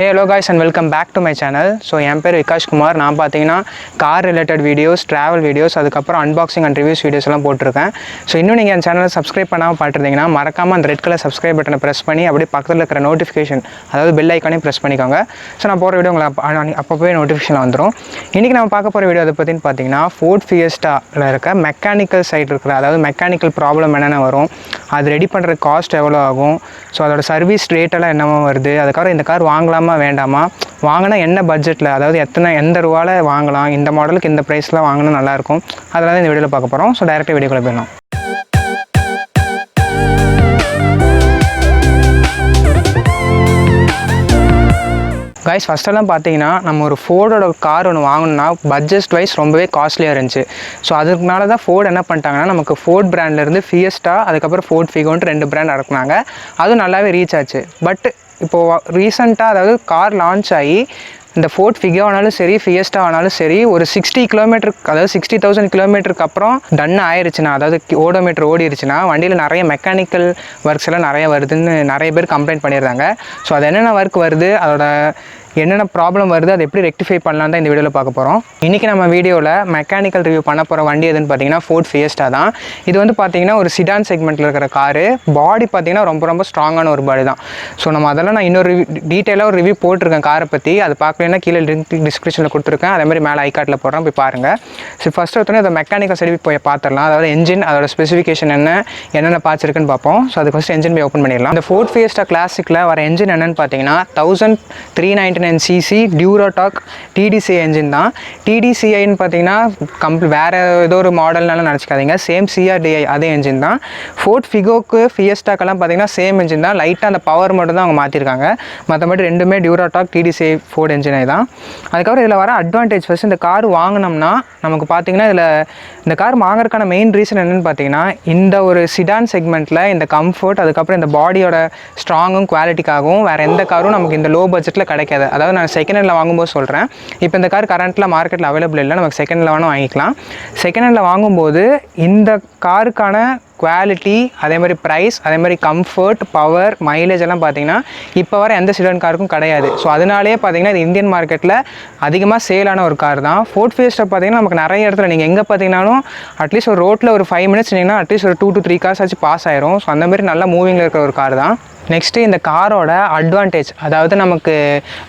Hey hello guys and welcome back to my channel. So என் பேர் விகாஷ் குமார். நான் பார்த்தீங்கன்னா car related videos, travel videos, அதுக்கப்புறம் unboxing and reviews videos எல்லாம் போட்டிருக்கேன். So இன்னும் நீங்கள் என் சேனலை சப்ஸ்கிரைப் பண்ணாமல் பார்த்துருந்தீங்கன்னா மறக்காமல் அந்த ரெட் கலர் சப்ஸ்கிரைப் பட்டனை ப்ரெஸ் பண்ணி அப்படியே பக்கத்தில் இருக்கிற நோட்டிஃபிகேஷன், அதாவது பெல் ஐக்கானே ப்ரெஸ் பண்ணிக்கோங்க. ஸோ நான் போகிற வீடியோ உங்களை அப்போவே நோட்டிஃபிகேஷன் வந்துடும். இன்றைக்கி நம்ம பார்க்க போகிற வீடியோ அதை பற்றின்னு பார்த்தீங்கன்னா ஃபோர்ட் ஃபியஸ்டாவில் இருக்க மெக்கானிக்கல் சைட் இருக்கிற, அதாவது மெக்கானிக்கல் ப்ராப்ளம் என்னென்ன வரும், அது ரெடி பண்ணுற காஸ்ட் எவ்வளோ ஆகும், ஸோ அதோட சர்வீஸ் ரேட்டெல்லாம் என்னவோ வருது, அதுக்கப்புறம் இந்த கார் வாங்கலாமா வேண்டாமா, வாங்கினா என்ன பட்ஜெட்டில், அதாவது எந்த ரூபாவில் வாங்கலாம், இந்த மாடலுக்கு இந்த ப்ரைஸில் வாங்கினா நல்லாயிருக்கும், அதெல்லாம் தான் இந்த வீடியோவில் பார்க்க போகிறோம். ஸோ டேரெக்டாக வீடியோக்குள்ளே போயிடலாம். கைஸ், ஃபஸ்ட்டெல்லாம் பார்த்தீங்கன்னா நம்ம ஒரு ஃபோர்டோட கார் ஒன்று வாங்கணும்னா பட்ஜெட் வைஸ் ரொம்பவே காஸ்ட்லியாக இருந்துச்சு. ஸோ அதுக்குனால தான் ஃபோர்ட் என்ன பண்ணிட்டாங்கன்னா நமக்கு ஃபோர்ட் பிராண்ட்லேருந்து ஃபியஸ்டா, அதுக்கப்புறம் ஃபோர்ட் ஃபிகோன்ட்டு 2 பிராண்ட் இறக்குனாங்க. அதுவும் நல்லாவே ரீச் ஆச்சு. பட் இப்போது ரீசெண்டாக, அதாவது கார் லான்ச் ஆகி இந்த ஃபோர்ட் ஃபிகோ ஆனாலும் சரி, ஃபியஸ்டா ஆனாலும் சரி, ஒரு 60 கிலோமீட்டருக்கு, அதாவது 60,000 கிலோமீட்டருக்கு அப்புறம் டன் ஆயிடுச்சுன்னா, அதாவது ஓடோமீட்டர் ஓடிடுச்சுன்னா வண்டியில் நிறைய மெக்கானிக்கல் ஒர்க்ஸ் எல்லாம் நிறைய வருதுன்னு நிறைய பேர் கம்ப்ளைண்ட் பண்ணியிருந்தாங்க. ஸோ அது என்னென்ன ஒர்க் வருது, அதோட என்னென்ன ப்ராப்ளம் வருது, அதை எப்படி ரெக்டிஃபை பண்ணலாம் தான் இந்த வீடியோவில் பார்க்க போகிறோம். இன்றைக்கி நம்ம வீடியோவில் மெக்கானிக்கல் ரிவ்யூ பண்ண போகிற வண்டி எதுன்னு பார்த்தீங்கன்னா ஃபோர்ட் ஃபியஸ்டா தான். இது வந்து பார்த்தீங்கன்னா ஒரு சிடான் செக்மெண்ட்டில் இருக்கிற காரு. பாடி பார்த்தீங்கன்னா ரொம்ப ஸ்ட்ராங்கான ஒரு பாடி தான். ஸோ நம்ம அதெல்லாம் நான் இன்னொரு டீட்டெயிலாக ஒரு ரிவ்யூ போட்டிருக்கேன் காரை பற்றி. அது பார்க்கலன்னா கீழே லிங்க் டிஸ்கிரிப்ஷனில் கொடுத்துருக்கேன், அதேமாதிரி மேலே ஐகார்ட்டில் போடுறேன், போய் பாருங்கள். ஸோ ஃபஸ்ட்டு ஒருத்தனே அதை மெக்கானிக்கல் சைடு போய் பார்த்துடலாம். அதாவது என்ஜின், அதோட ஸ்பெசிஃபிகேஷன் என்னென்ன பார்ட்ஸ் இருக்குன்னு பார்ப்போம். ஸோ அதுக்கு ஃபஸ்ட்டு என்ஜின் போய் ஓப்பன் பண்ணிடலாம். இந்த ஃபோர்ட் ஃபியஸ்டா கிளாசிக்கில் வர என்ஜின் என்னென்னு பார்த்தீங்கன்னா 1399 cc டியூரோடாக் டிடிசிஐ என்ஜின் தான். டிடிசிஐன்னு பார்த்தீங்கன்னா வேறு ஏதோ ஒரு மாடல்னால நினச்சிக்காதீங்க, சேம் சிஆர்டிஐ அதே என்ஜின் தான். ஃபோர்ட் ஃபிகோக்கு ஃபியஸ்டாக்கெல்லாம் பார்த்தீங்கன்னா சேம் என்ஜின் தான், லைட்டாக அந்த பவர் மட்டும் தான் அவங்க மாற்றிருக்காங்க. மற்றபடி ரெண்டுமே டியூரோடாக் டிடிசிஐ ஃபோர்ட் என்ஜினை தான். அதுக்கப்புறம் இதில் வர அட்வான்டேஜ், ஃபஸ்ட் இந்த கார் வாங்கினோம்னா நமக்கு பார்த்தீங்கன்னா இதில் இந்த கார் வாங்குறதுக்கான மெயின் ரீசன் என்னென்னு பார்த்தீங்கன்னா இந்த ஒரு சிடான் செக்மெண்ட்டில் இந்த கம்ஃபர்ட், அதுக்கப்புறம் இந்த பாடியோட ஸ்ட்ராங்கும் குவாலிட்டிக்காகவும் வேறு எந்த காரும் நமக்கு இந்த லோ பட்ஜெட்டில் கிடைக்காது. அதாவது நான் செகண்ட் ஹேண்டில் வாங்கும்போது சொல்கிறேன். இப்போ இந்த கார் கரண்ட்டில் மார்க்கெட்டில் அவைலபிள் இல்லை, நமக்கு செகண்ட் ஹேண்டில் வேணும் வாங்கிக்கலாம். செகண்ட் ஹேண்டில் வாங்கும்போது இந்த காருக்கான குவாலிட்டி, அதே மாதிரி ப்ரைஸ், அதே மாதிரி கம்ஃபர்ட், பவர், மைலேஜ் எல்லாம் பார்த்தீங்கன்னா இப்போ வர எந்த சிடான் காருக்கும் கிடையாது. ஸோ அதனாலேயே பார்த்தீங்கன்னா இது இந்தியன் மார்க்கெட்டில் அதிகமாக சேலான ஒரு கார் தான். ஃபோர்ட் ஃபியஸ்டா பார்த்தீங்கன்னா நமக்கு நிறைய இடத்துல நீங்கள் எங்கே பார்த்தீங்கன்னாலும் அட்லீஸ்ட் ஒரு ரோட்டில் ஒரு 5 மினிட்ஸ் நின்னா அட்லீஸ்ட் ஒரு 2 to 3 கார்ஸ் ஆச்சு பாஸ் ஆயிரும். ஸோ அந்த மாதிரி நல்லா மூவிங்கில் இருக்கிற ஒரு கார் தான். நெக்ஸ்ட்டு இந்த காரோட அட்வான்டேஜ், அதாவது நமக்கு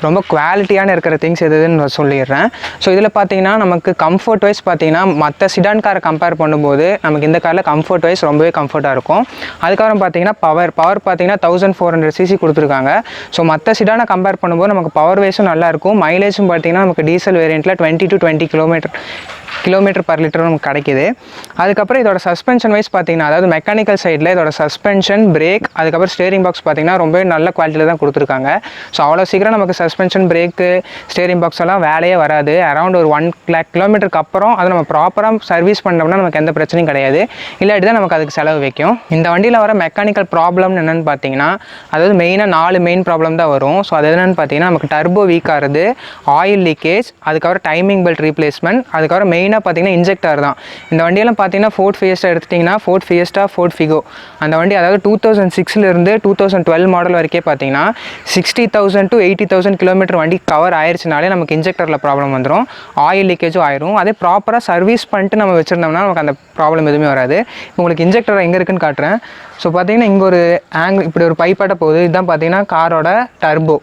ரொம்ப குவாலிட்டியான இருக்கிற திங்ஸ் எதுன்னு சொல்லிடுறேன். ஸோ இதில் பார்த்தீங்கன்னா நமக்கு கம்ஃபர்ட் வைஸ் பார்த்தீங்கன்னா மற்ற சிடான் காரை கம்பேர் பண்ணும்போது நமக்கு இந்த காரில் கம்ஃபர்ட் வைஸ் ரொம்பவே கம்ஃபர்ட்டாக இருக்கும். அதுக்கப்புறம் பார்த்தீங்கன்னா பவர் பார்த்தீங்கன்னா 1400 cc கொடுத்துருக்காங்க. ஸோ மற்ற சிடானை கம்பேர் பண்ணும்போது நமக்கு பவர் வைஸும் நல்லாயிருக்கும். மைலேஜும் பார்த்தீங்கன்னா நமக்கு டீசல் வேரியண்ட்டில் 20 to 20 கிலோமீட்டர் பர் லிட்டர் நமக்கு கிடைக்கிது. அதுக்கப்புறம் இதோட சஸ்பென்ஷன் வைஸ் பார்த்தீங்கன்னா, அதாவது மெக்கானிக்கல் சைடில் இதோட சஸ்பென்ஷன், பிரேக், அதுக்கப்புறம் ஸ்டேரிங் பாக்ஸ் பார்த்தீங்கன்னா ரொம்ப நல்ல குவாலிட்டியில் தான் கொடுத்துருக்காங்க. ஸோ அவ்வளோ சீக்கிரம் நமக்கு சஸ்பென்ஷன், பிரேக்கு, ஸ்டேரிங் பாக்ஸ் எல்லாம் வேலையே வராது. அரௌண்ட் ஒரு 1 lakh கிலோமீட்டருக்கு அப்புறம் அதை நம்ம ப்ராப்பராக சர்வீஸ் பண்ணோம்னா நமக்கு எந்த பிரச்சனையும் கிடையாது. இல்லாட்டி தான் நமக்கு அதுக்கு செலவு வைக்கும். இந்த வண்டியில் வர மெக்கானிக்கல் ப்ராப்ளம்னு என்னென்னு பார்த்தீங்கன்னா, அதாவது மெயினாக 4 மெயின் ப்ராப்ளம் தான் வரும். ஸோ அது என்னென்னு பார்த்தீங்கன்னா நமக்கு டர்போ வீக் ஆகுது, ஆயில் லீக்கேஜ், அதுக்கப்புறம் டைமிங் பெல்ட் ரீப்ளேஸ்மெண்ட், அதுக்கப்புறம் மெயினாக பார்த்தீங்கன்னா இன்ஜெக்டர் தான். இந்த வண்டியெல்லாம் பார்த்தீங்கன்னா ஃபோர்ட் ஃபியஸ்டா எடுத்துட்டிங்கன்னா ஃபோர்ட் ஃபியஸ்டா, ஃபோர்ட் ஃபிகோ அந்த வண்டி, அதாவது 2006 2012 மாடல் வரைக்கும் பார்த்தீங்கன்னா 60,000 to 80,000 கிலோமீட்டர் வண்டி கவர் ஆயிடுச்சுனாலே நமக்கு இன்ஜெக்டரில் ப்ராப்ளம் வந்துடும், ஆயில் லீக்கேஜும் ஆயிரும். அதே ப்ராப்பராக சர்வீஸ் பண்ணிட்டு நம்ம வச்சுருந்தோம்னா நமக்கு அந்த ப்ராப்ளம் எதுவுமே வராது. இப்போ உங்களுக்கு இன்ஜெக்டர் எங்கே இருக்குன்னு காட்டுறேன். ஸோ பார்த்தீங்கன்னா இங்கே ஒரு ஆங்கிள், இப்படி ஒரு பைப்பாட்ட போகுது. இதுதான் பார்த்தீங்கன்னா காரோட டர்போ.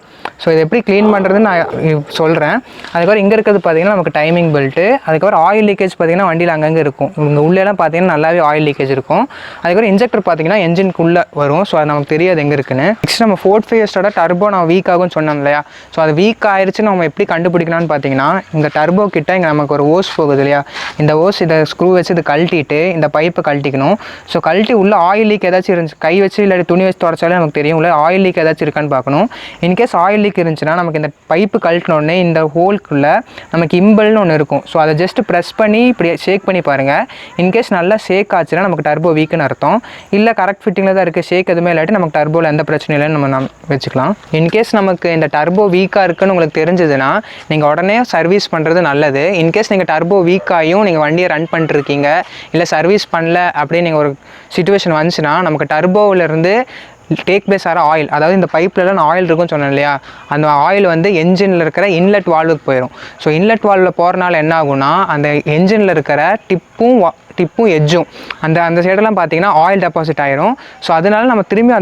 ஸோ இதை எப்படி க்ளீன் பண்ணுறதுன்னு நான் சொல்கிறேன். அதுக்கப்புறம் இங்கே இருக்கிறது பார்த்தீங்கன்னா நமக்கு டைமிங் பெல்ட்டு, அதுக்கப்புறம் ஆயில் லீக்கேஜ் பார்த்தீங்கன்னா வண்டியில் அங்கங்கே இருக்கும். இங்கே உள்ளேலாம் பார்த்தீங்கன்னா நல்லாவே ஆயில் லீக்கேஜ் இருக்கும். அதுக்கப்புறம் இன்ஜெக்டர் பார்த்தீங்கன்னா என்ஜின்குள்ளே வரும். ஸோ அது நமக்கு தெரியாது எங்கே இருக்குன்னு. நெக்ஸ்ட் நம்ம ஃபோர்ட் ஃபியஸ்டாவோட டர்போ நான் வீக் ஆகும்னு சொன்னோம் இல்லையா. ஸோ அது வீக் ஆயிடுச்சு நம்ம எப்படி கண்டுபிடிக்கலாம்னு பார்த்தீங்கன்னா, இங்கே டர்போ கிட்ட இங்கே நமக்கு ஒரு ஓஸ் போகுது இல்லையா, இந்த ஓஸ் இதை ஸ்க்ரூ வச்சு இது கழட்டிட்டு இந்த பைப்பை கழட்டிக்கணும். ஸோ கழட்டி உள்ள ஆயில் லீக் ஏதாச்சும் இருந்துச்சு, கை வச்சு இல்லை துணி வச்சு தொடச்சாலே நமக்கு தெரியும் உள்ள ஆயில் லீக் ஏதாச்சும் இருக்கான்னு பார்க்கணும். இன்கேஸ் ஆயில் லீக் இருந்துச்சுன்னா நமக்கு இந்த பைப்பு கழட்டினோடனே இந்த ஹோல்குள்ளே நமக்கு இம்பல்னு ஒன்று இருக்கும். ஸோ அதை ஜஸ்ட் ப்ரெஸ் பண்ணி இப்படி ஷேக் பண்ணி பாருங்கள். இன்கேஸ் நல்லா ஷேக் ஆச்சுன்னா நமக்கு டர்போ வீக்குன்னு அர்த்தம். இல்லை கரெக்ட் ஃபிட்டிங்கில் தான் இருக்குது, ஷேக் எதுவுமே இல்லாட்டி நமக்கு டர்போவில் எந்த பிரச்சனையும் இல்லைன்னு நம்ம வச்சுக்கலாம். இன்கேஸ் நமக்கு இந்த டர்போ வீக்காக இருக்குன்னு உங்களுக்கு தெரிஞ்சதுன்னா நீங்கள் உடனே சர்வீஸ் பண்ணுறது நல்லது. இன்கேஸ் நீங்கள் டர்போ வீக்காயும் நீங்கள் வண்டியை ரன் பண்ணிட்டுருக்கீங்க, இல்லை சர்வீஸ் பண்ணல அப்படின்னு நீங்கள் ஒரு சிச்சுவேஷன் வந்துச்சுன்னா நமக்கு டர்போவிலேருந்து டேக் பிளேஸ் ஆகிற ஆயில், அதாவது இந்த பைப்லலாம் ஆயில் இருக்குன்னு சொன்னேன் இல்லையா, அந்த ஆயில் வந்து என்ஜினில் இருக்கிற இன்லெட் வால்வுக்கு போயிடும். ஸோ இன்லெட் வால்வில் போகிறனால என்ன ஆகும்னா அந்த என்ஜினில் இருக்கிற டிப்பும் எட்ஜும் அந்த சைடெல்லாம் பார்த்தீங்கன்னா ஆயில் டெபாசிட் ஆயிரும். ஸோ அதனால நம்ம திரும்பி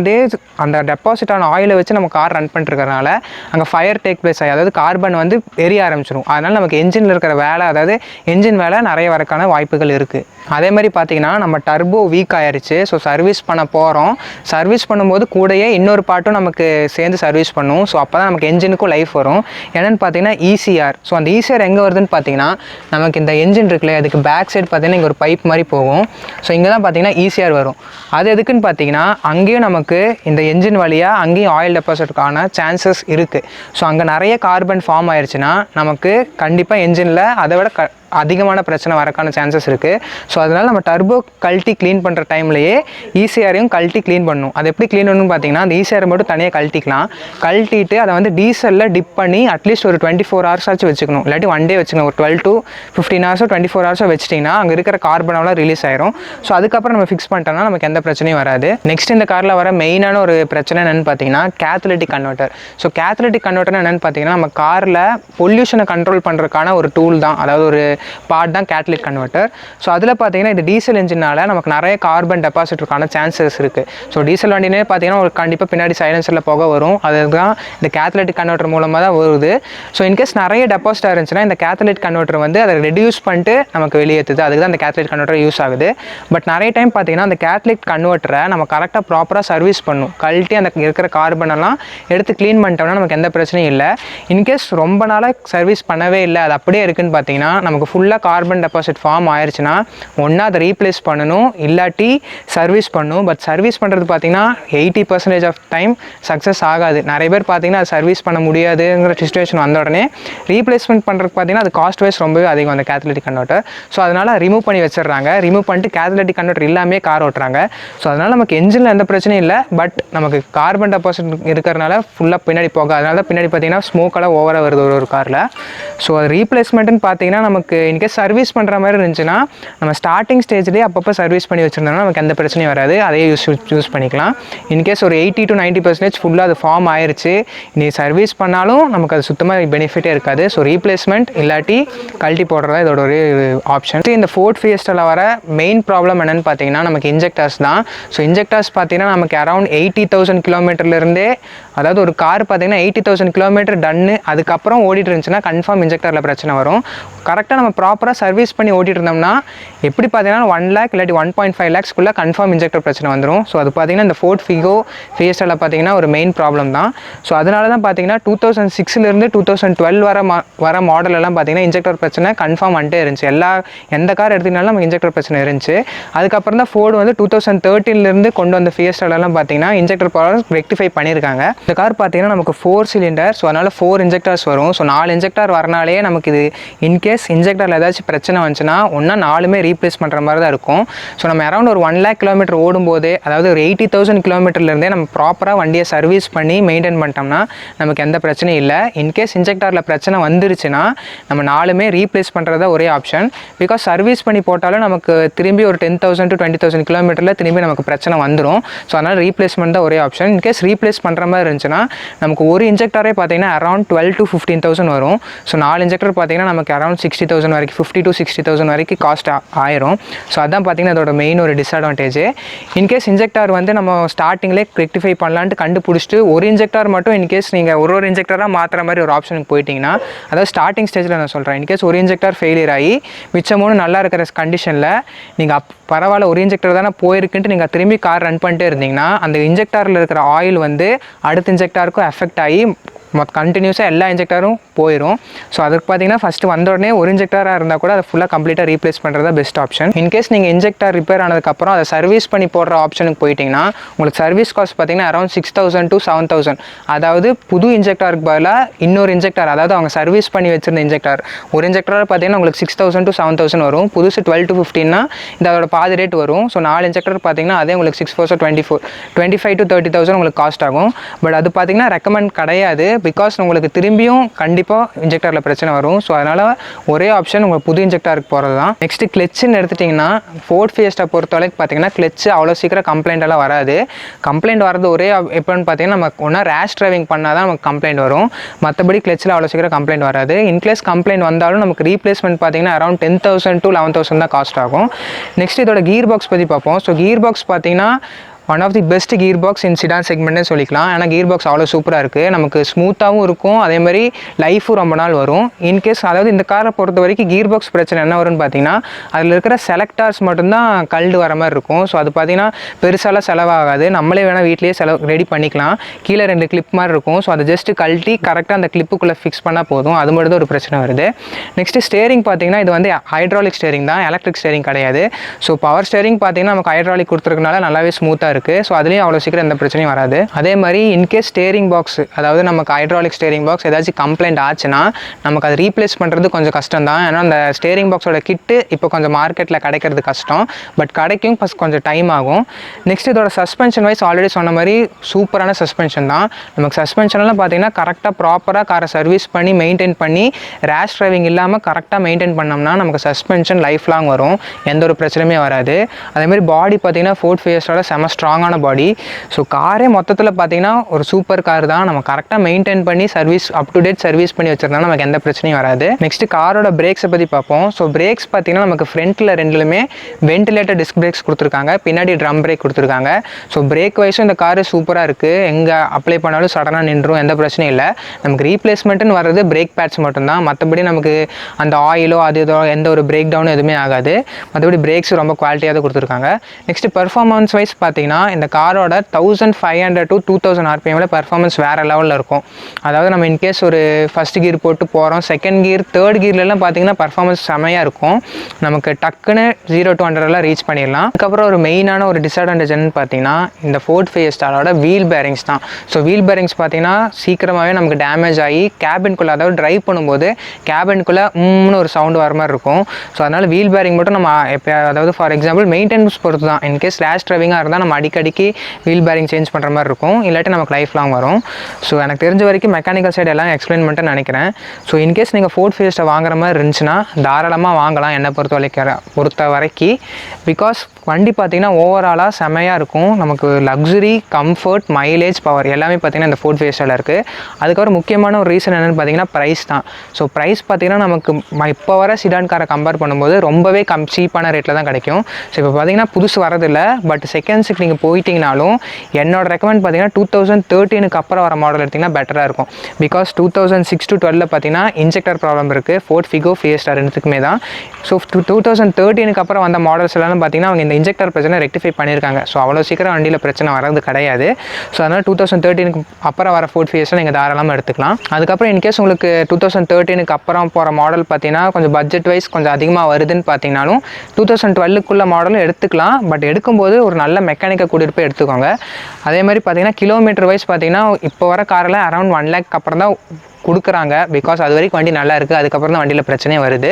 அந்த டெபாசிட் ஆன ஆயிலை வச்சு நம்ம கார் ரன் பண்ணிட்டுருக்கறனால அங்கே ஃபயர் டேக் பிளேஸ் ஆகி, அதாவது கார்பன் வந்து எரிய ஆரம்பிச்சிடும். அதனால் நமக்கு என்ஜினில் இருக்கிற வேலை, அதாவது என்ஜின் வேலை நிறைய வரக்கான வாய்ப்புகள் இருக்குது. அதே மாதிரி பார்த்தீங்கன்னா நம்ம டர்போ வீக் ஆயிடுச்சு. ஸோ சர்வீஸ் பண்ண போகிறோம். சர்வீஸ் பண்ணும்போது கூடயே இன்னொரு பார்ட்டும் நமக்கு சேர்ந்து சர்வீஸ் பண்ணும். ஸோ அப்போ தான் நமக்கு என்ஜினுக்கும் லைஃப் வரும். என்னென்னு பார்த்தீங்கன்னா ECR. ஸோ அந்த ECR எங்கே வருதுன்னு பார்த்தீங்கன்னா நமக்கு இந்த என்ஜின் இருக்குல்ல, அதுக்கு பேக் சைடு பார்த்தீங்கன்னா இங்கே ஒரு பைப் மாதிரி போகும். ஸோ இங்கே தான் பார்த்தீங்கன்னா ECR வரும். அது எதுக்குன்னு பார்த்தீங்கன்னா அங்கேயும் நமக்கு இந்த என்ஜின் வழியாக அங்கேயும் ஆயில் டெபாசிட்கான சான்சஸ் இருக்குது. ஸோ அங்கே நிறைய கார்பன் ஃபார்ம் ஆயிடுச்சுன்னா நமக்கு கண்டிப்பாக என்ஜினில் அதை விட அதிகமான பிரச்சனை வரக்கான சான்சஸ் இருக்குது. ஸோ அதனால் நம்ம டர்போ கழட்டி க்ளீன் பண்ணுற டைம்லேயே ECRையும் கழட்டி க்ளீன் பண்ணணும். அது எப்படி க்ளீன் பண்ணணும்னு பார்த்தீங்கன்னா அந்த ECR மட்டும் தனியாக கழட்டிக்கலாம். கழட்டிட்டு அதை வந்து டீசலில் டிப் பண்ணி அட்லீஸ்ட் ஒரு 24 hours ஆச்சு வச்சுக்கணும். இல்லாட்டி 1 day வச்சுக்கணும். ஒரு 12 to 15 hours 24 hours வச்சிட்டிங்கன்னா அங்கே இருக்கிற கார்பனெல்லாம் ரிலீஸ் ஆயிரும். ஸோ அதுக்கப்புறம் நம்ம ஃபிக்ஸ் பண்ணிட்டோம்னா நமக்கு எந்த பிரச்சனையும் வராது. நெக்ஸ்ட் இந்த காரில் வர மெயினான ஒரு பிரச்சனை என்னென்னு பார்த்தீங்கன்னா catalytic converter. So catalytic converter என்னென்னு பார்த்தீங்கன்னா நம்ம காரில் பொல்யூஷனை கண்ட்ரோல் பண்ணுறதுக்கான ஒரு டூல் தான், அதாவது ஒரு பார்ட் தான் கேட்டலிக் கன்வெர்ட்டர். ஸோ அதில் பார்த்தீங்கன்னா இது டீசல் இன்ஜினால் நமக்கு நிறைய கார்பன் டெபாசிட்ருக்கான சான்சஸ் இருக்குது. ஸோ டீசல் வண்டினே பார்த்தீங்கன்னா ஒரு கண்டிப்பாக பின்னாடி சைலன்சரில் புகை வரும். அதுதான் இந்த கேத்தலிக் கன்வெர்ட்டர் மூலமாக தான் வருது. ஸோ இன்கேஸ் நிறைய டெபாசிட் இருந்துச்சுன்னா இந்த கேத்தலிக் கன்வெர்ட்டர் வந்து அதை ரெடியூஸ் பண்ணிட்டு நமக்கு வெளியேற்றுது. அதுக்கு தான் இந்த கேத்தலிக் கன்வெர்ட்டர் யூஸ் ஆகுது. பட் நிறைய டைம் பார்த்தீங்கன்னா அந்த கேத்தலிக் கன்வெர்ட்டரை நம்ம கரெக்டாக ப்ராப்பராக சர்வீஸ் பண்ணும். கழட்டி அந்த இருக்கிற கார்பனெல்லாம் எடுத்து க்ளீன் பண்ணிட்டோம்னா நமக்கு எந்த பிரச்சனையும் இல்லை. இன்கேஸ் ரொம்ப நாளாக சர்வீஸ் பண்ணவே இல்லை, அது அப்படியே இருக்குன்னு பார்த்தீங்கன்னா நமக்கு ஃபுல்லாக கார்பன் டெபாசிட் ஃபார்ம் ஆயிடுச்சுன்னா ஒன்றா அதை ரீப்ளேஸ் பண்ணணும், இல்லாட்டி சர்வீஸ் பண்ணணும். பட் சர்வீஸ் பண்ணுறது பார்த்தீங்கன்னா 80% ஆஃப் டைம் சக்ஸஸ் ஆகாது. நிறைய பேர் பார்த்தீங்கன்னா அது சர்வீஸ் பண்ண முடியாதுங்கிற சிச்சுவேஷன் வந்த உடனே ரீப்ளேஸ்மெண்ட் பண்ணுறதுக்கு பார்த்தீங்கன்னா அது காஸ்ட் வைஸ் ரொம்பவே அதிகம் அந்த கேத்தலிட்டிக் கன்வெர்ட்டர். ஸோ அதனால் ரிமூவ் பண்ணி வச்சிடுறாங்க. ரிமூவ் பண்ணிட்டு கேத்தலிட்டிக் கன்வெர்ட்டர் இல்லாமல் கார் ஓட்டுறாங்க. ஸோ அதனால் நமக்கு என்ஜினில் எந்த பிரச்சனையும் இல்லை. பட் நமக்கு கார்பன் டெபாசிட் இருக்கிறதுனால ஃபுல்லாக பின்னாடி போக, அதனால தான் பின்னாடி பார்த்தீங்கன்னா ஸ்மோக்கெல்லாம் ஓவராக வருது ஒரு காரில். ஸோ அது ரீப்ளேஸ்மெண்ட்டுன்னு பார்த்தீங்கன்னா நமக்கு இன்கேஸ் சர்வீஸ் பண்ணுற மாதிரி இருந்துச்சுன்னா நம்ம ஸ்டார்டிங் ஸ்டேஜ்லேயே அப்பப்போ சர்வீஸ் பண்ணி வச்சுருந்தோம்னா நமக்கு எந்த பிரச்சனையும் வராது. அதே யூஸ் பண்ணிக்கலாம். இன்கேஸ் ஒரு 80 to 90% ஃபுல்லாக அது ஃபார்ம் ஆயிடுச்சு, நீ சர்வீஸ் பண்ணாலும் நமக்கு அது சுத்தமாக பெனிஃபிட்டே இருக்காது. ஸோ ரீப்ளேஸ்மெண்ட் இல்லாட்டி கழட்டி போடுறதா இதோட ஒரு ஆப்ஷன். இந்த ஃபோர்ட் ஃபியஸ்டாவில் வர மெயின் ப்ராப்ளம் என்னென்னு பார்த்தீங்கன்னா நமக்கு இன்ஜெக்டர்ஸ் தான். ஸோ இன்ஜெக்டர்ஸ் பார்த்தீங்கன்னா நமக்கு அரௌண்ட் 80,000 கிலோமீட்டர்லேருந்தே, அதாவது ஒரு கார் பார்த்தீங்கன்னா 80,000 கிலோமீட்டர் டன்னு அதுக்கப்புறம் ஓடிட்டு இருந்துச்சுன்னா கன்ஃபார்ம் இன்ஜெக்டரில் பிரச்சனை வரும். கரெக்டாக நம்ம ப்ராப்பராக சர்வீஸ் பண்ணி ஓட்டிட்டு இருந்தோம்னா எப்படி பார்த்தீங்கன்னா 1 lakh இல்லாட்டி 1.5 lakhsக்குள்ளே கன்ஃபார்ம் இன்ஜெக்டர் பிரச்சனை வந்துடும். ஸோ அது பார்த்தீங்கன்னா இந்த ஃபோர்ட் ஃபியஸ்டாவில் பார்த்தீங்கன்னா ஒரு மெயின் ப்ராப்ளம் தான். ஸோ அதனால தான் பார்த்தீங்கன்னா 2006 2012 வர மாடல் எல்லாம் பார்த்தீங்கன்னா இன்ஜெக்டர் பிரச்சனை கன்ஃபார்ம் வந்துட்டே இருந்துச்சு. எந்த கார் எடுத்திங்கனாலும் நமக்கு இன்ஜெக்டர் பிரச்சனை இருந்துச்சு. அதுக்கப்புறம் தான் ஃபோர்டு வந்து 2013 கொண்டு வந்த ஃபியஸ்டாலெல்லாம் பார்த்தீங்கன்னா இன்ஜெக்டர் ப்ராப்ளம் ரெக்டிஃபை பண்ணியிருக்காங்க. இந்த கார் பார்த்தீங்கன்னா நமக்கு 4 cylinder. ஸோ அதனால் 4 இன்ஜெக்டர்ஸ் வரும். ஸோ 4 இன்ஜெக்டர் வரனாலே நமக்கு இது இன்கேஸ் இன்ஜெக்டரில் ஏதாச்சும் பிரச்சனை வந்துச்சுன்னா ஒன்றா 4மே ரீப்ளேஸ் பண்ணுற மாதிரி தான் இருக்கும். ஸோ நம்ம அரௌண்ட் ஒரு 1 lakh கிலோமீட்டர் ஓடும்போதே, அதாவது ஒரு 80,000 கிலோமீட்டர்லேருந்தே நம்ம ப்ராப்பராக வண்டியை சர்வீஸ் பண்ணி மெயின்டைன் பண்ணிட்டோம்னா நமக்கு எந்த பிரச்சனையும் இல்லை. இன்கேஸ் இன்ஜெக்டரில் பிரச்சனை வந்துருச்சுன்னா நம்ம 4மே ரீப்ளேஸ் பண்ணுறதா ஒரே ஆப்ஷன். பிகாஸ் சர்வீஸ் பண்ணி போட்டாலும் நமக்கு திரும்பி ஒரு 10,000 to 20,000 கிலோமீட்டரில் திரும்பி நமக்கு பிரச்சனை வந்துடும். ஸோ அதனால் ரீப்ளேஸ்மெண்ட் தான் ஒரே ஆப்ஷன். இன்கேஸ் ரீப்ளேஸ் பண்ணுற மாதிரி இருந்துச்சுன்னா நமக்கு ஒரு இன்ஜெக்டரே பார்த்தீங்கன்னா அரௌண்ட் 12 to 15,000 வரும். ஸோ 4 இன்ஜெக்டர் பார்த்தீங்கன்னா நமக்கு அரௌண்ட் 60,000 வரைக்கும், 50 to 60,000 வரைக்கும் காஸ்ட் ஆயிரும். ஸோ அதான் பார்த்தீங்கன்னா அதோட மெயின் ஒரு டிஸ்அட்வான்டேஜ். இன்கேஸ் இன்ஜெக்டர் வந்து நம்ம ஸ்டார்டிங்லேயே ரெக்டிஃபை பண்ணலான்ட்டு கண்டுபிடிச்சிட்டு ஒரு இன்ஜெக்டர் மட்டும் இன்கேஸ் நீங்கள் ஒரு இன்ஜெக்டராக மாற்றுற மாதிரி ஒரு ஆப்ஷனுக்கு போயிட்டீங்கன்னா, அதாவது ஸ்டார்டிங் ஸ்டேஜில் நான் சொல்கிறேன், இன்கேஸ் ஒரு இன்ஜெக்டர் ஃபெயிலியர் ஆகி மிச்சமூணு நல்லா இருக்கிற கண்டிஷனில் நீங்கள் பரவாயில்ல ஒரு இன்ஜெக்டர் தானே போயிருக்குன்ட்டு நீங்கள் திரும்பி கார் ரன் பண்ணிட்டே இருந்தீங்கன்னா அந்த இன்ஜெக்டரில் இருக்கிற ஆயில் வந்து அடுத்த இன்ஜெக்டருக்கும் எஃபெக்ட் ஆகி கண்டினியூஸாக எல்லா இன்ஜெக்டரும் போயிடும். ஸோ அதுக்கு பார்த்தீங்கன்னா ஃபஸ்ட்டு வந்த உடனே ஒரு இன்ஜெக்டராக இருந்தால் கூட அதை ஃபுல்லாக கம்ப்ளீட்டாக ரீப்ளேஸ் பண்ணுறது பெஸ்ட் ஆப்ஷன். இன்கேஸ் நீங்கள் இன்ஜெக்டர் ரிப்பேர் ஆனதுக்கப்புறம் அதை சர்வீஸ் பண்ணி போடுற ஆப்ஷனுக்கு போயிட்டிங்கன்னா உங்களுக்கு சர்வீஸ் காஸ்ட் பார்த்தீங்கன்னா அரௌண்ட் 6,000 to 7,000. அதாவது புது இன்ஜெக்டருக்கு பதிலாக இன்னொரு இன்ஜெக்டர், அதாவது அவங்க சர்வீஸ் பண்ணி வச்சிருந்த இன்ஜெக்டர், ஒரு இன்ஜெக்டராக பார்த்தீங்கன்னா உங்களுக்கு 6,000 to 7,000 வரும். புதுசு 12 to 15னா இந்த அதோட பாதி ரேட் வரும். ஸோ 4 இன்ஜெக்டர் பார்த்தீங்கன்னா அதே உங்களுக்கு 6 4 24 25 to 30,000 உங்களுக்கு காஸ்ட் ஆகும். பட் அது பார்த்தீங்கன்னா ரெக்கமெண்ட் கிடையாது. பிகாஸ் உங்களுக்கு திரும்பியும் கண்டிப்பாக இன்ஜெக்டரில் பிரச்சனை வரும். ஸோ அதனால் ஒரே ஆப்ஷன் உங்களுக்கு புது இன்ஜெக்டருக்கு போகிறது தான். நெக்ஸ்ட்டு கிளச்சுன்னு எடுத்துட்டிங்கன்னா ஃபோர்ட் ஃபியஸ்டா பொறுத்தவரைக்கும் பார்த்தீங்கன்னா கிளச்சு அவ்வளோ சீக்கிரம் கம்ப்ளைண்ட் எல்லாம் வராது. கம்ப்ளைண்ட் வரது ஒரே எப்போன்னு பார்த்தீங்கன்னா நமக்கு ஒன்றா ரேஷ் டிரைவிங் பண்ணால் தான் நமக்கு கம்ப்ளைண்ட் வரும். மற்றபடி கிளச்சில் அவ்வளோ சீக்கிரம் கம்ப்ளைண்ட் வராது. இன்கேஸ் கம்ப்ளைண்ட் வந்தாலும் நமக்கு ரீப்ளேஸ்மெண்ட் பார்த்தீங்கன்னா அரௌண்ட் 10,000 to 11,000 தான் காஸ்ட் ஆகும். நெக்ஸ்ட் இதோட கியர் பாக்ஸ் பற்றி பார்ப்போம். ஸோ கியர் பாக்ஸ் பார்த்தீங்கன்னா one of the best gear box in sedan செக்மெண்ட்னே சொல்லிக்கலாம். ஏன்னா கியர் பாக்ஸ் அவ்வளோ சூப்பராக இருக்குது, நமக்கு ஸ்மூத்தாகவும் இருக்கும், அதே மாதிரி லைஃபும் ரொம்ப நாள் வரும். இன்கேஸ் அதாவது இந்த காரை பொறுத்த வரைக்கும் கியர் பாக்ஸ் பிரச்சனை என்ன வரும்னு பார்த்தீங்கன்னா அதில் இருக்கிற செலக்டார்ஸ் மட்டும்தான் கல்டு வர மாதிரி இருக்கும். ஸோ அது பார்த்தீங்கன்னா பெருசாலாம் செலவாகாது, நம்மளே வேணால் வீட்லேயே ரெடி பண்ணிக்கலாம். கீழே 2 கிளிப் மாதிரி இருக்கும். ஸோ அதை ஜஸ்ட்டு கழட்டி கரெக்டாக அந்த கிளிப்புக்குள்ளே ஃபிக்ஸ் பண்ணால் போதும். அது மட்டும் தான் ஒரு பிரச்சனை வருது. நெக்ஸ்ட்டு ஸ்டேரிங் பார்த்தீங்கன்னா இது வந்து ஹைட்ராலிக் ஸ்டேரிங் தான், எலக்ட்ரிக் ஸ்டேரிங் கிடையாது. ஸோ பவர் ஸ்டேரிங் பார்த்தீங்கன்னா நமக்கு ஹைட்ராலிக் கொடுத்துருக்கனால நல்லாவே ஸ்மூத்தாக இருக்குது. ஸோ அதுலேயும் அவ்வளோ சீக்கிரம் எந்த பிரச்சனையும் வராது. அதே மாதிரி இன்கேஸ் ஸ்டேரிங் பாக்ஸ், அதாவது நமக்கு ஹைட்ராலிக் ஸ்டேரிங் பாக்ஸ் ஏதாச்சும் கம்ப்ளைண்ட் ஆச்சுன்னா நமக்கு அதை ரீப்ளேஸ் பண்ணுறது கொஞ்சம் கஷ்டம் தான். ஏன்னா அந்த ஸ்டேரிங் பாக்ஸோட கிட்டு இப்போ கொஞ்சம் மார்க்கெட்டில் கிடைக்கிறது கஷ்டம், பட் கிடைக்கும், ஃபஸ்ட் கொஞ்சம் டைம் ஆகும். நெக்ஸ்ட் இதோட சஸ்பென்ஷன் வைஸ் ஆல்ரெடி சொன்ன மாதிரி சூப்பரான சஸ்பென்ஷன் தான். நமக்கு சஸ்பென்ஷன்லாம் பார்த்தீங்கன்னா கரெக்டாக ப்ராப்பராக காரை சர்வீஸ் பண்ணி மெயின்டைன் பண்ணி ரேஷ் டிரைவிங் இல்லாமல் கரெக்டாக மெயின்டைன் பண்ணோம்னா நமக்கு சஸ்பென்ஷன் லைஃப் லாங் வரும், எந்த ஒரு பிரச்சனையுமே வராது. அதேமாதிரி பாடி பார்த்தீங்கன்னா ஃபோர்ட் ஃபியஸ்டாவோட செம ஸ்ட்ராங்கான பாடி. ஸோ காரே மொத்தத்தில் பார்த்தீங்கன்னா ஒரு சூப்பர் கார் தான். நம்ம கரெக்டாக மெயின்டைன் பண்ணி service up to date service பண்ணி வச்சிருந்தா நமக்கு எந்த பிரச்சனையும் வராது. நெக்ஸ்ட் காரோட பிரேக்ஸை பற்றி பார்ப்போம். ஸோ பிரேக்ஸ் பார்த்தீங்கன்னா நமக்கு ஃப்ரண்ட்டில் ரெண்டுலுமே வென்டிலேட்டர் டிஸ்க் பிரேக்ஸ் கொடுத்துருக்காங்க, பின்னாடி ட்ரம் பிரேக் கொடுத்துருக்காங்க. ஸோ பிரேக் வைஸும் இந்த காரு சூப்பராக இருக்குது, எங்கே அப்ளை பண்ணாலும் சடனாக நின்றும், எந்த பிரச்சனையும் இல்லை. நமக்கு ரீப்ளேஸ்மெண்ட்டுன்னு வர்றது பிரேக் பேட்ஸ் மட்டும்தான், மற்றபடி நமக்கு அந்த ஆயிலோ அது இதோ எந்த ஒரு பிரேக் டவுனும் எதுவுமே ஆகாது. மற்றபடி பிரேக்ஸ் ரொம்ப குவாலிட்டியாக தான் கொடுத்துருக்காங்க. நெக்ஸ்ட் பர்ஃபார்மன்ஸ் வைஸ் பார்த்தீங்கன்னா இந்த காரோட 1500 to 2000 RPMல பர்ஃபார்மன்ஸ் வேறு லெவலில் இருக்கும். அதாவது நம்ம இன்கேஸ் ஒரு ஃபஸ்ட் கியர் போட்டு போகிறோம், செகண்ட் கியர் தேர்ட் கியர்லாம் பார்த்தீங்கன்னா பர்ஃபார்மன்ஸ் செமையாக இருக்கும், நமக்கு டக்குன்னு 0 to 100 ரீச் பண்ணிடலாம். அதுக்கப்புறம் ஒரு மெயினான ஒரு டிஸ்அட்வான்டேஜ் என்னன்னு பார்த்தீங்கன்னா இந்த ஃபோர்ட் ஃபியஸ்டாவோட வீல் பேரிங்ஸ் தான். ஸோ வீல் பேரிங்ஸ் பார்த்தீங்கன்னா சீக்கிரமாகவே நமக்கு டேமேஜ் ஆகி கேபின்குள்ளே, அதாவது ட்ரைவ் பண்ணும்போது கேபின்குள்ளே ஒரு சவுண்டு வர மாதிரி இருக்கும். ஸோ அதனால் வீல் பேரிங் மட்டும் நம்ம எப்போ, அதாவது ஃபார் எக்ஸாம்பிள் மெயின்டெனன்ஸ் பொறுத்து தான். இன்கேஸ் ரேஷ் டிரைவிங்காக இருந்தால் நம்ம அடிக்கடிக்கு வீல் பேரிங் சேஞ்ச் பண்ணுற மாதிரி இருக்கும், இல்லாட்டி நமக்கு லைஃப் லாங் வரும். ஸோ எனக்கு தெரிஞ்ச வரைக்கும் மெக்கானிக்கல் சைடு எல்லாம் எக்ஸ்பிளைன் பண்ணிட்டு நினைக்கிறேன். ஸோ இன்கேஸ் நீங்கள் ஃபோர்ட் ஃபியஸ்டா வாங்குற மாதிரி இருந்துச்சுன்னா தாராளமாக வாங்கலாம் என்னை பொறுத்த வரைக்கும். பிகாஸ் வண்டி பார்த்திங்கன்னா ஓவராலாக செமையாக இருக்கும், நமக்கு லக்ஸுரி, கம்ஃபர்ட், மைலேஜ், பவர் எல்லாமே பார்த்திங்கன்னா இந்த ஃபோர்ட் ஃபியஸ்டாவில் இருக்குது. அதுக்கப்புறம் முக்கியமான ஒரு ரீசன் என்னென்னு பார்த்தீங்கன்னா ப்ரைஸ் தான். ஸோ ப்ரைஸ் பார்த்திங்கன்னா நமக்கு இப்போ வர சிடான் காரை கம்பேர் பண்ணும்போது ரொம்பவே சீப்பான ரேட்டில் தான் கிடைக்கும். ஸோ இப்போ பார்த்திங்கன்னா புதுசு வரதில்லை, பட் செகண்ட்ஸுக்கு நீங்கள் போயிட்டீங்கனாலும் என்னோட ரெக்கமெண்ட் பார்த்தீங்கன்னா 2013 அப்புறம் வர மாடல் எடுத்திங்கன்னா பெட்டராக இருக்கும். பிகாஸ் 2006 to 12 பார்த்தீங்கன்னா இன்ஜெக்டர் ப்ராப்ளம் இருக்குது ஃபோர்ட் ஃபிகோ, ஃபியஸ்டா ரெண்டுத்துக்குமே தான். ஸோ 2013 அப்புறம் வந்த மாடல்ஸ் எல்லாம் பார்த்தீங்கன்னா அவங்க இந்த இன்ஜெக்டர் பிரச்சனை ரெக்டிஃபை பண்ணியிருக்காங்க. ஸோ அவ்வளோ சீக்கிரம் வண்டியில் பிரச்சனை வரது கிடையாது. ஸோ அதனால் 2013 அப்புறம் வர ஃபோர்ட் ஃபியஸ்டா நீங்கள் தாராளமாக எடுத்துக்கலாம். அதுக்கப்புறம் இன்கேஸ் உங்களுக்கு 2013 அப்புறம் போகிற மாடல் பார்த்தீங்கன்னா கொஞ்சம் பட்ஜெட் வைஸ் கொஞ்சம் அதிகமாக வருதுன்னு பார்த்தீங்கன்னாலும் 2012 மாடலும் எடுத்துக்கலாம். பட் எடுக்கும்போது ஒரு நல்ல மெக்கானிக்கை கூட்டிகிட்டு போய் எடுத்துக்கோங்க. அதே மாதிரி பார்த்தீங்கன்னா கிலோமீட்டர் வைஸ் பார்த்தீங்கன்னா இப்போ வர காரில் அரௌண்ட் 1 lakh அப்புறம் தான் கொடுக்குறாங்க. பிகாஸ் அது வரைக்கும் வண்டி நல்லா இருக்குது, அதுக்கப்புறம் தான் வண்டியில் பிரச்சனையே வருது.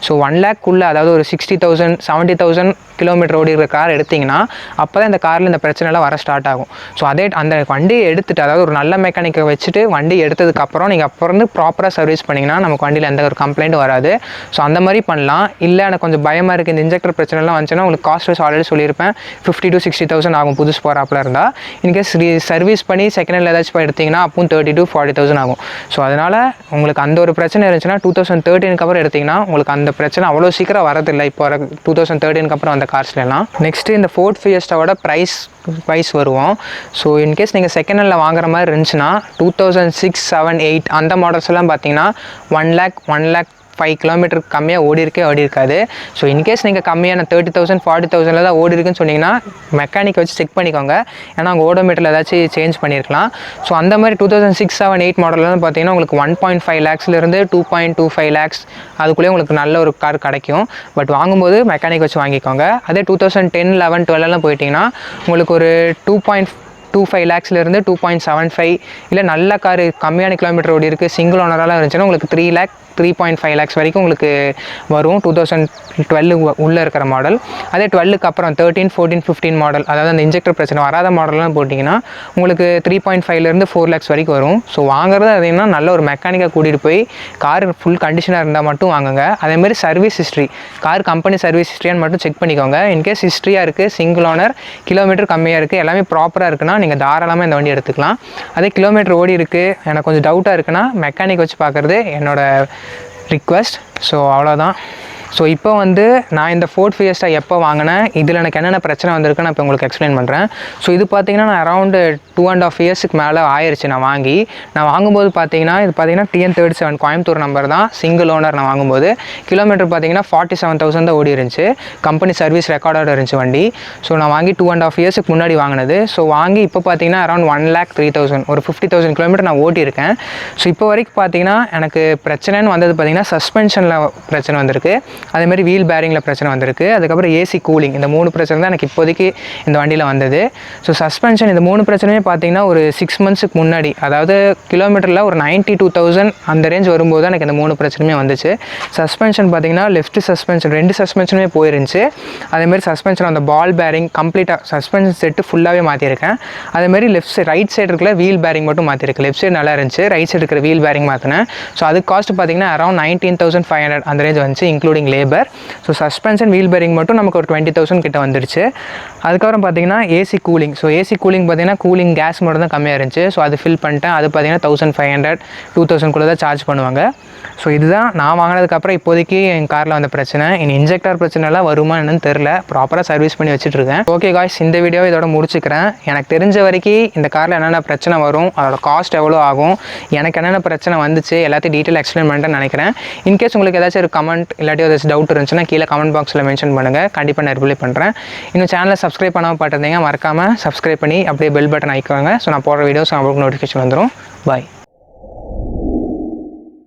ஸோ 1 lakh அதாவது ஒரு 60,000 70,000 கிலோமீட்டர் ஓடி இருக்கிற கார் எடுத்திங்கன்னா அப்போ தான் இந்த காரில் இந்த பிரச்சனைலாம் வர ஸ்டார்ட் ஆகும். ஸோ அந்த வண்டியை எடுத்துகிட்டு, அதாவது ஒரு நல்ல மெக்கானிக்கை வச்சுட்டு வண்டி எடுத்ததுக்கப்புறம் நீங்கள் அப்புறம் ப்ராப்பராக சர்வீஸ் பண்ணிங்கன்னா நமக்கு வண்டியில் எந்த ஒரு கம்ப்ளைண்ட்டும் வராது. ஸோ அந்த மாதிரி பண்ணலாம். இல்லை எனக்கு கொஞ்சம் பயமாக இருக்குது இந்த இன்ஜெக்டர் பிரச்சனைலாம் வந்துச்சுன்னா உங்களுக்கு காஸ்ட் வைஸ் ஆல்ரெடி சொல்லியிருப்பேன் 50,000 to 60,000 ஆகும் புதுசு போகிறாப்பில் இருந்தால். இன்கேஸ் சர்வீஸ் பண்ணி செகண்ட் ஹேண்டில் ஏதாச்சும் போய் எடுத்திங்கன்னா அப்பவும் 30,000 to 40,000 ஆகும். ஸோ அதனால் உங்களுக்கு அந்த ஒரு பிரச்சனை இருந்துச்சுன்னா 2013 அப்புறம் எடுத்திங்கன்னா உங்களுக்கு அந்த பிரச்சனை அவ்வளோ சீக்கிரம் வரதில்லை இப்போ வர 2013 அப்புறம் அந்த கார்ஸ்லாம். நெக்ஸ்ட்டு இந்த ஃபோர்ட் ஃபியஸ்டாவோட ப்ரைஸ் வைஸ் வருவோம். ஸோ இன்கேஸ் நீங்கள் செகண்ட் ஹேண்டில் வாங்குற மாதிரி இருந்துச்சுன்னா 2006, 7, 8 அந்த மாடல்ஸ் எல்லாம் பார்த்தீங்கன்னா 1 lakh 5 கிலோமீட்டருக்கு கம்மியாக ஓடி இருக்காது. ஸோ இன்கேஸ் நீங்கள் கம்மியான 30,000 40,000 தான் ஓடி இருக்குன்னு சொன்னீங்கன்னா மெக்கானிக் வச்சு செக் பண்ணிக்கோங்க, ஏன்னா அவங்க ஓடோமீட்டரில் ஏதாச்சும் சேஞ்ச் பண்ணியிருக்கலாம். ஸோ அந்த மாதிரி 2006, 7, 8 மாடல்லாம் பார்த்தீங்கன்னா உங்களுக்கு 1.5 lakhsலேருந்து 2.25 lakhs அதுக்குள்ளேயே உங்களுக்கு நல்ல ஒரு கார் கிடைக்கும். பட் வாங்கும்போது மெக்கானிக் வச்சு வாங்கிக்கோங்க. அதே 2010, 11, 12 போயிட்டிங்கன்னா உங்களுக்கு ஒரு 2.25 lakhsலேருந்து 2.75 இல்லை நல்ல கார் கம்மியான கிலோமீட்டர் ஓடி இருக்குது சிங்கிள் ஓனரெலாம் இருந்துச்சுன்னா உங்களுக்கு 3 lakh 3.5 lakhs வரைக்கும் உங்களுக்கு வரும் 2012 உள்ளே இருக்கிற மாடல். அதே 12க்கு அப்புறம் 13, 14, 15 மாடல், அதாவது அந்த இன்ஜெக்டர் பிரச்சனை வராத மாடல்லாம் போட்டிங்கன்னா உங்களுக்கு 3.5லேருந்து 4 lakhs வரைக்கும் வரும். ஸோ வாங்குறது அதேனா நல்ல ஒரு மெக்கானிக்காக கூட்டிகிட்டு போய் கார் ஃபுல் கண்டிஷனாக இருந்தால் மட்டும் வாங்குங்க. அதேமாதிரி service history, car company service ஹிஸ்ட்ரியான்னு மட்டும் செக் பண்ணிக்கோங்க. இன்கேஸ் ஹிஸ்ட்ரியாக இருக்குது, சிங்கிள் ஓனர், கிலோமீட்டர் கம்மியாக இருக்குது, எல்லாமே ப்ராப்பராக இருக்குன்னா நீங்கள் தாராளமாக இந்த வண்டி எடுத்துக்கலாம். அதே கிலோமீட்டர் ஓடி இருக்குது, எனக்கு கொஞ்சம் டவுட்டாக இருக்குன்னா மெக்கானிக் வச்சு பார்க்குறது என்னோடய ரிக்வெஸ்ட். ஸோ அவ்வளோதான். ஸோ இப்போ வந்து நான் இந்த ஃபோர்ட் ஃபியஸ்டா எப்போ வாங்கினேன், இதில் எனக்கு என்னென்ன பிரச்சனை வந்திருக்கு நான் இப்போ உங்களுக்கு எக்ஸ்பிளைன் பண்ணுறேன். ஸோ இது பார்த்தீங்கன்னா நான் அரௌண்டு 2.5 இயர்ஸுக்கு மேலே ஆயிடுச்சு நான் வாங்கும்போது பார்த்தீங்கன்னா இது பார்த்தீங்கன்னா TN37 கோயம்புத்தூர் நம்பர் தான், சிங்கிள் ஓனர். நான் வாங்கும்போது கிலோமீட்டர் பார்த்தீங்கன்னா 47,000 தான் ஓடி இருந்துச்சு, கம்பெனி சர்வீஸ் ரெக்கார்டோட இருந்துச்சு வண்டி. ஸோ நான் வாங்கி 2.5 இயர்ஸுக்கு முன்னாடி வாங்கினது. ஸோ வாங்கி இப்போ பார்த்தீங்கன்னா அரௌண்ட் 1,03,000, ஒரு 50,000 கிலோமீட்டர் நான் ஓட்டியிருக்கேன். ஸோ இப்போ வரைக்கும் பார்த்தீங்கன்னா எனக்கு பிரச்சனைன்னு வந்தது பார்த்தீங்கன்னா சஸ்பென்ஷனில் பிரச்சனை வந்திருக்கு, அதேமாதிரி வீல் பேரிங்கில் பிரச்சனை வந்திருக்கு, அதுக்கப்புறம் ஏசி கூலிங். இந்த 3 பிரச்சனை தான் எனக்கு இப்போதைக்கு இந்த வண்டியில் வந்தது. ஸோ சஸ்பென்ஷன் இந்த 3 பிரச்சனையுமே பார்த்தீங்கன்னா ஒரு 6 monthsக்கு முன்னாடி, அதாவது கிலோமீட்டரில் ஒரு 92,000 அந்த ரேஞ்ச் வரும்போது எனக்கு இந்த 3 பிரச்சனையுமே வந்துச்சு. சஸ்பென்ஷன் பார்த்தீங்கன்னா லெஃப்ட் சஸ்பென்ஷன் 2 சஸ்பென்ஷனுமே போயிருந்துச்சு. அதேமாதிரி சஸ்பென்ஷன் அந்த பால் பேரிங் கம்ப்ளீட்டாக சஸ்பென்ஷன் செட்டு ஃபுல்லாகவே மாற்றிருக்கேன். அதேமாதிரி ரைட் சைடு இருக்கிற வீல் பேரிங் மட்டும் மாற்றிருக்கு. லெஃப்ட் சைடு நல்லா இருந்துச்சு, ரைட் சைடு இருக்கிற வீல் பேரிங் மாற்றினேன். ஸோ அதுக்கு காஸ்ட் பார்த்தீங்கன்னா அரௌண்ட் 19,500 அந்த ரேஞ்ச் வந்துச்சு, including labour. So suspension wheel bearing மட்டும் நமக்கு ஒரு 20,000 கிட்ட வந்துடுச்சு. அதுக்கப்புறம் பார்த்தீங்கன்னா AC cooling. So AC cooling பார்த்தீங்கன்னா கூலிங் கேஸ் மட்டும் தான் கம்மியாக இருந்துச்சு. ஸோ அது ஃபில் பண்ணிட்டேன். அது பார்த்தீங்கன்னா 1,500, 2,000 கூட தான் சார்ஜ் பண்ணுவாங்க. ஸோ இதுதான் நான் வாங்கினதுக்கப்புறம் இப்போதைக்கு என் காரில் வந்த பிரச்சனை. இனி இன்ஜெக்டர் பிரச்சனைலாம் வருமா என்னன்னு தெரில, ப்ராப்பராக சர்வீஸ் பண்ணி வச்சுட்ருக்கேன். ஓகே காய்ஸ், இந்த வீடியோ இதோட முடிச்சுக்கிறேன். எனக்கு தெரிஞ்ச வரைக்கும் இந்த காரில் என்னென்ன பிரச்சனை வரும், அதோட காஸ்ட் எவ்வளோ ஆகும், எனக்கு என்னென்ன பிரச்சனை வந்துச்சு எல்லாத்தையும் டீட்டெயில் எக்ஸ்பிளைன் பண்ணிட்டு நினைக்கிறேன். இன்கேஸ் உங்களுக்கு ஏதாச்சும் ஒரு கமெண்ட் இல்லாட்டி ஏதாச்சும் டவுட் இருந்துச்சுன்னா கீழே கமெண்ட் பாக்ஸில் மென்ஷன் பண்ணுங்கள், கண்டிப்பாக நான் ரிப்ளை பண்ணுறேன். இன்னும் சேனலை சப்ஸ்கிரைப் பண்ணாமல் பார்த்துருந்தீங்க, மறக்காமல் சப்ஸ்கிரைப் பண்ணி அப்படியே பெல் பட்டன் ஆயிக்கோங்க. ஸோ நான் போடுற வீடியோஸ் உங்களுக்கு நோட்டிஃபிகேஷன் வந்துடும். பாய்.